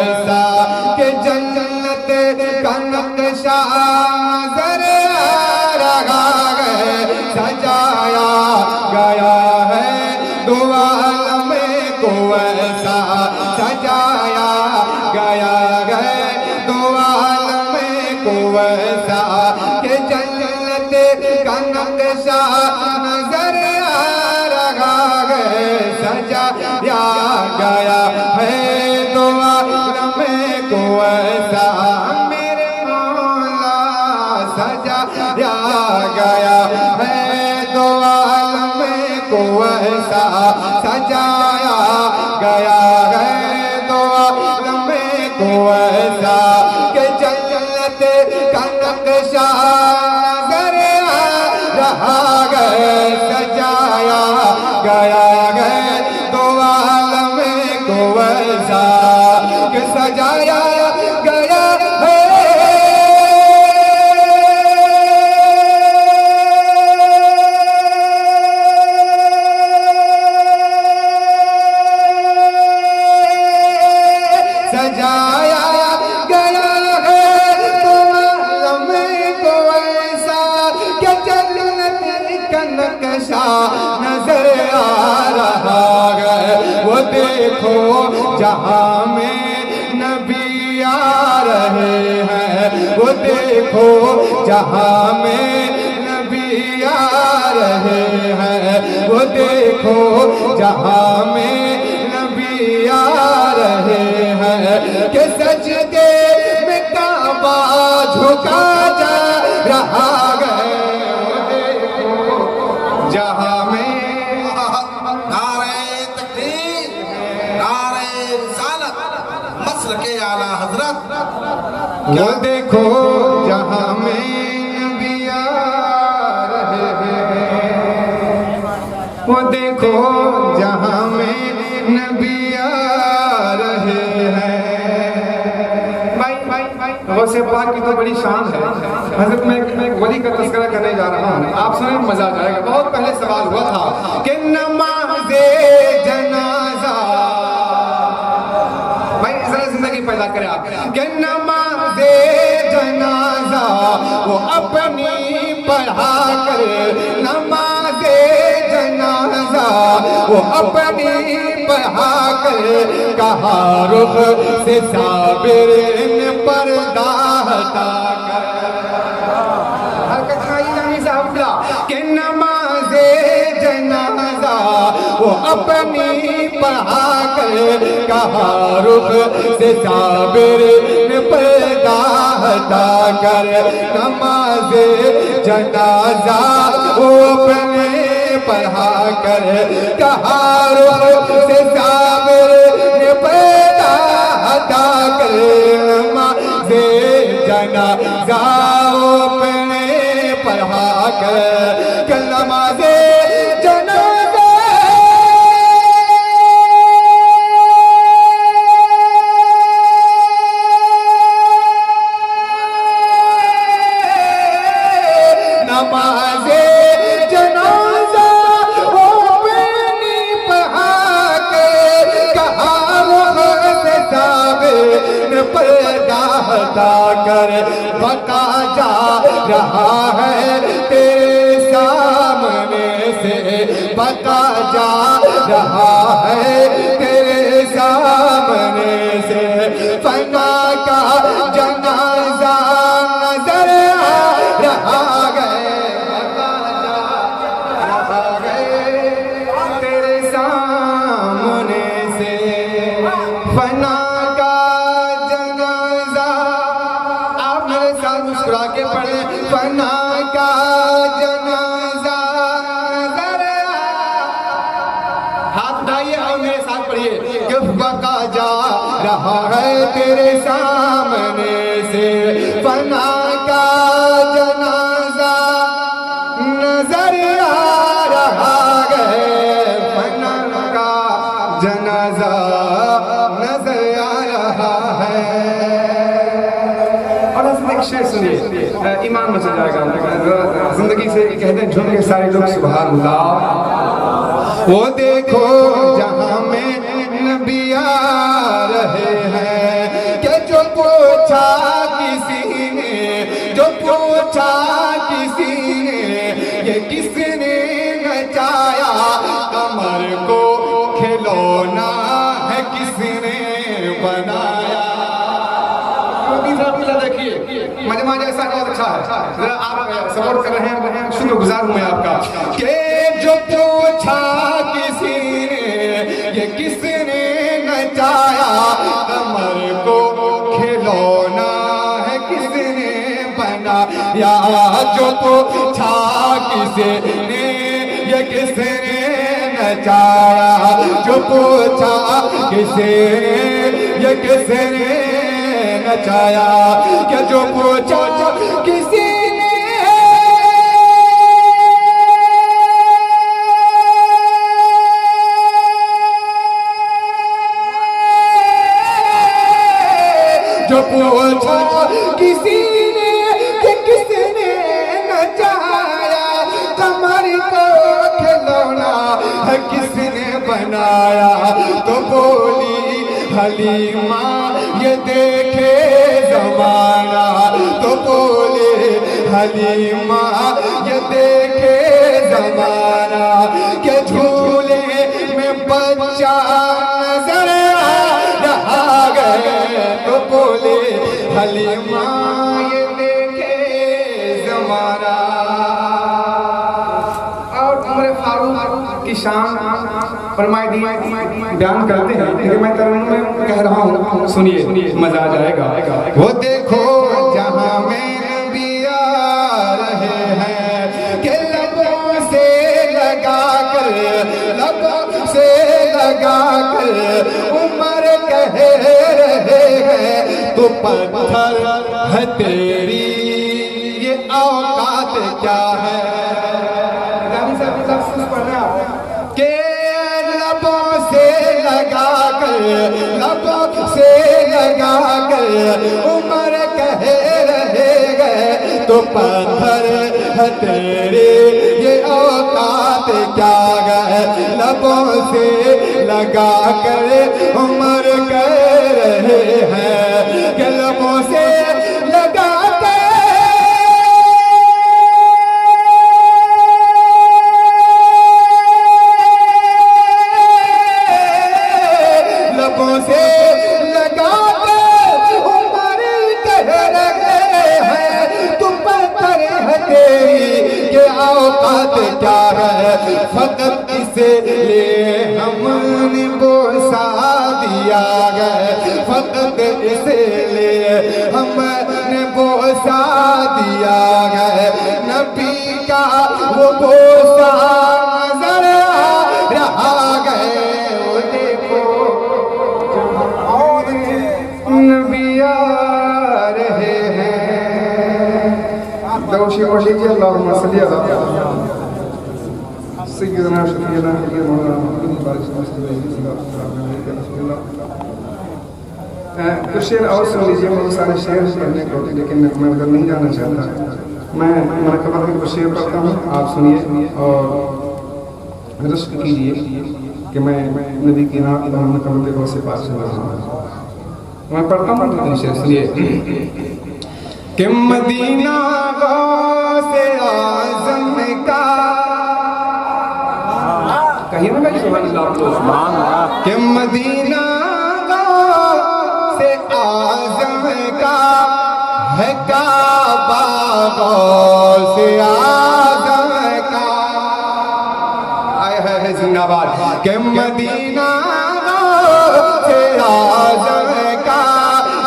वैसा कि जन्नत का नक्शा नजर आ रहा है, सजाया गया है दो आलम को वैसा, सजाया गया है दो आलम को वैसा कि जन्नत का नक्शा नजर आ रहा है, सजाया गया है दो आलम को वैसा, मेरे मौला सजाया गया है दो आलम को वैसा, सजाया गया है दो आलम को वैसा कि जन्नत का नक्शा नजर आ रहा है, सजाया गया है दो आलम को वैसा कि सजाया गया है। सजाया गया है तो आलम को ऐसा कि जन्नत का नक्शा नजर आ रहा है। वो देखो जहां में नबी आ रहे हैं, वो देखो जहां में नबी आ रहे हैं, वो देखो जहां में नबी आ रहे हैं कि सजदे में काबा झुका जा रहा है, जहां में नारे तकबीर, नारे रिसालत, मसलके आला हजरत। वो देखो जहां में नबी आ रहे हैं, वो देखो जहां में नबी आ रहे हैं। गौसे पाक की तो बड़ी शान है। हजरत मैं वली का तज़किरा करने जा रहा हूँ, आप सुने मजा आ जाएगा। बहुत पहले सवाल हुआ था कि नमाज़े जनाजा, भाई जरा जिंदगी पैदा करें आप, कि नमाज़े जनाजा वो अपनी पढ़ा कर, नमाज़े जनाजा वो अपनी पढ़ा कर, कहा रुख से साबिर पर्दा हटा कर, हरकत खाई नहीं साहबला कि नमाज़े जनाजा वो अपनी पढ़ा कर, कहा रुख से साबिर पर्दा हटा कर, नमाज़े जनाजा वो अपने पढ़ा कर, कहा रुख से साबिर पर्दा हटा कर, नमाज़े जनाजा वो अपने पढ़ा कर, नमाज़े जनाजा नमाज़े जनाजा वो अपनी पढ़ा के, कहा रुख से साबिर पर्दा हटा कर, बता जा रहा है तेरे सामने से, बता जा रहा है तेरे सामने से, फना का जनाजा नजर आ रहा है, बता जा रहा है तेरे सामने से, फना का जनाजा। आप मेरे साथ मुस्कुरा के पढ़े, फना का जनाजा नजर आ, हाथ उठाइए और मेरे साथ पढ़िए कि बका जा रहा है तेरे सामने से, फना का जनाजा नजर आ रहा है, फना का जनाजा नजर आ रहा है। और एक शेर सुनिए, ईमान मचा जाएगा जिंदगी से। कहते हैं झूम के सारे लोग सुभान अल्लाह। वो देखो जहां में नबी आ रहे हैं, पूछा किसी ने, जो पूछा किसी ने, ये किसने नचाया कमर को, खिलौना है किसने बनाया। तीसरा पीला देखिए, मजमा जैसा बहुत अच्छा है, जरा आप सपोर्ट कर रहे हैं, शुक्रगुजार हूं मैं आपका। के जो पूछा किसी ने, ये किसने नचाया कमर को, खिलौना है किसने बनाया। जो पूछा किसी ने, ये किसने नचाया, जो पूछा किसी ने, ये किसने नचाया, क्या जो पूछा किसी ने, जो पूछा किसी ने कि किसने नचाया कमर को, खिलौना है किसने बनाया। तो बोली हलीमा ये देखे जमाना, तो बोले हलीमा ये देखे जमाना, के झूले में बच्चा नजर आ रहा गए। तो बोले हलीमा ये देखे जमाना। और उमर फारूक की शान फरमाई दी बयान करते हैं, लेकिन मैं तरन्नुम में कह रहा हूँ, सुनिए मजा आ जाएगा। वो देखो जहाँ में नबी आ रहे हैं, कि लबों से लगा कर, लबों से लगा कर उमर कह रहे हैं, तो पत्थर है तेरी ये औकात क्या है। के लबों से लगा कर, लबों से लगा कर उमर कह रहे गए, तो पत्थर है तेरे ये औकात क्या गए। लबों से लगा कर उमर कह रहे हैं, कि लबों से लगा कर, लबों से लगा कर उमर कह रहे हैं, तुम पत्थर है तेरी ये औकात क्या है। फकत इसलिए हमने बोसा दिया गया, फकत इसलिए हमने बोसा दिया गया, नबी का वो बोसा नजर आ रहा गए। वो देखो नबी आ रहे हैं। दोषी कोशी के अल्लाहुम्मा सल्ली अला सय्यदना शफीना कुछ शेर और सुन लीजिए, बहुत सारे शेर पढ़ने को, लेकिन मैं उधर नहीं जाना चाहता। मैं मरकबा में कुछ शेर पढ़ता हूँ, आप सुनिए और रश्क कीजिए कि मैं नबी की नात मरकबा गौ से पास चल रहा हूँ। मैं पढ़ता हूँ तो शेर सुनिए कि मदीना गौसे आज़म का, कहीं ना कहीं सुभान अल्लाह आप लोग, कि मदीना गौसे आज़म का है काबा, गौसे आज़म का आए है जिंदाबाद। कि मदीना गौसे आज़म का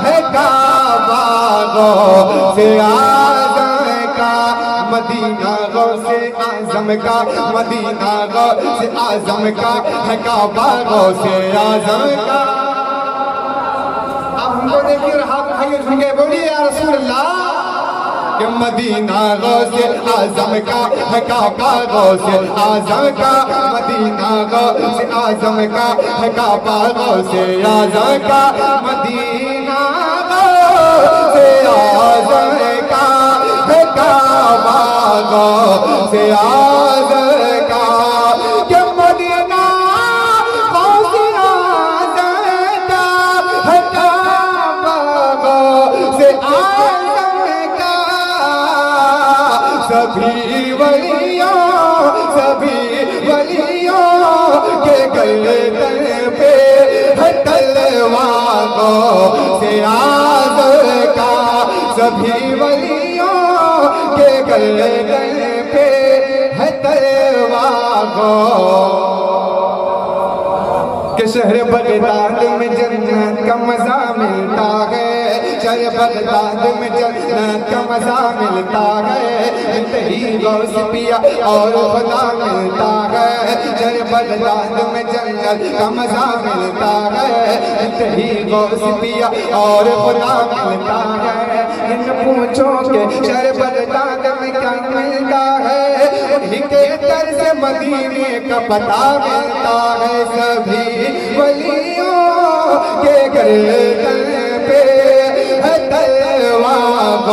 है काबा, गौसे आज़म का, मदीना गौसे आज़म का, मदीना गौसे आज़म का है काबा, गौसे आज़म का। आप हमको देखिए और हाथ उठाइए, झुके बोलिए या रसूल अल्लाह। कि मदीना गौसे आज़म का है काबा, गौसे आज़म का, मदीना गौसे आज़म का है काबा, गौसे आज़म का, मदीना गौसे आज़म का है काबा, गौसे आज़म का। कि मदीना गौसे आज़म का है काबा, से आज़म का सभी वलियों के गले पे है तलवार के शहर बगदाद में जन्नत का मजा मिलता है, शहर बगदाद में जन्नत का मजा मिलता है, ही गौस पिया और खुदा मिलता है, शहर बगदाद में जन्नत का मजा मिलता है, ही गौस पिया और खुदा मिलता है। इन पूछो के शहर बगदाद में क्या मिलता है, उन्हीं के दर से मदीने का पता मिलता है, सभी वलियों के गर्दन पे है तलवार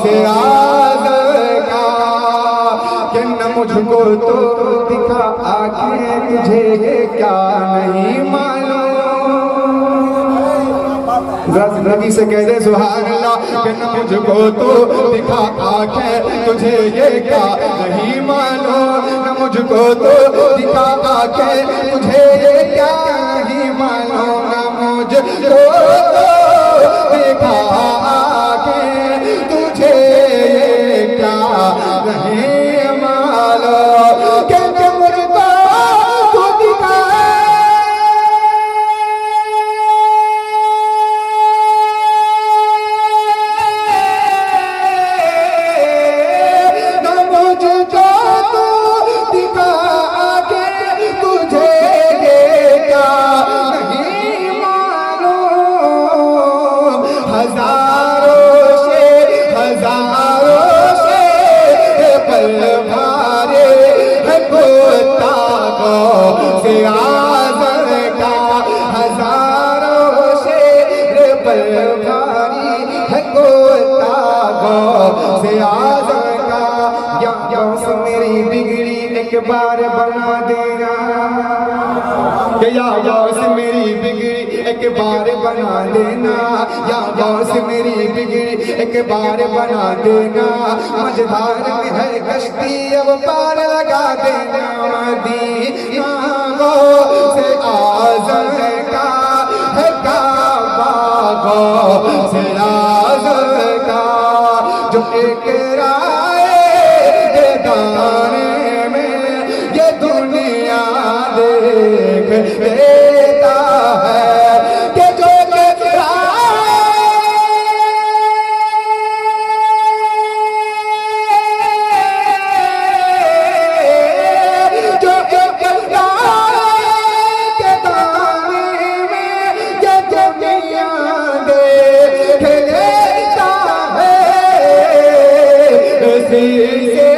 से आज़म का, कि न मुझको तो दिखा आंखें तुझे ये क्या नहीं मालूम। जिंदगी से कह दे सुभान अल्लाह, कि न मुझको तो दिखा आंखें तुझे ये क्या नहीं मालूम, न मुझको तो दिखा आंखें तुझे ये क्या नहीं मालूम, न मुझको तो दिखा आंखें तुझे ये क्या नहीं मालूम, कि मुझको तो दिखा मेरी बिगड़ी एक बार बना देना, या गौस मेरी बिगड़ी एक बार बना देना, या गौस मेरी बिगड़ी एक बार बना देना, मझधार में है कश्ती अब पार लगा देना, मदीना गौस आज़म का है काबा गौस आज़म का, जो एक दाने में ये दुनिया देख लेता है, कि जो के दाने में ये दुनिया देख लेता है, इसी से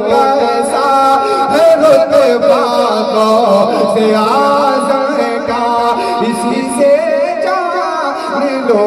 कैसा है रुतबा से आज़म का, इसी से जान लो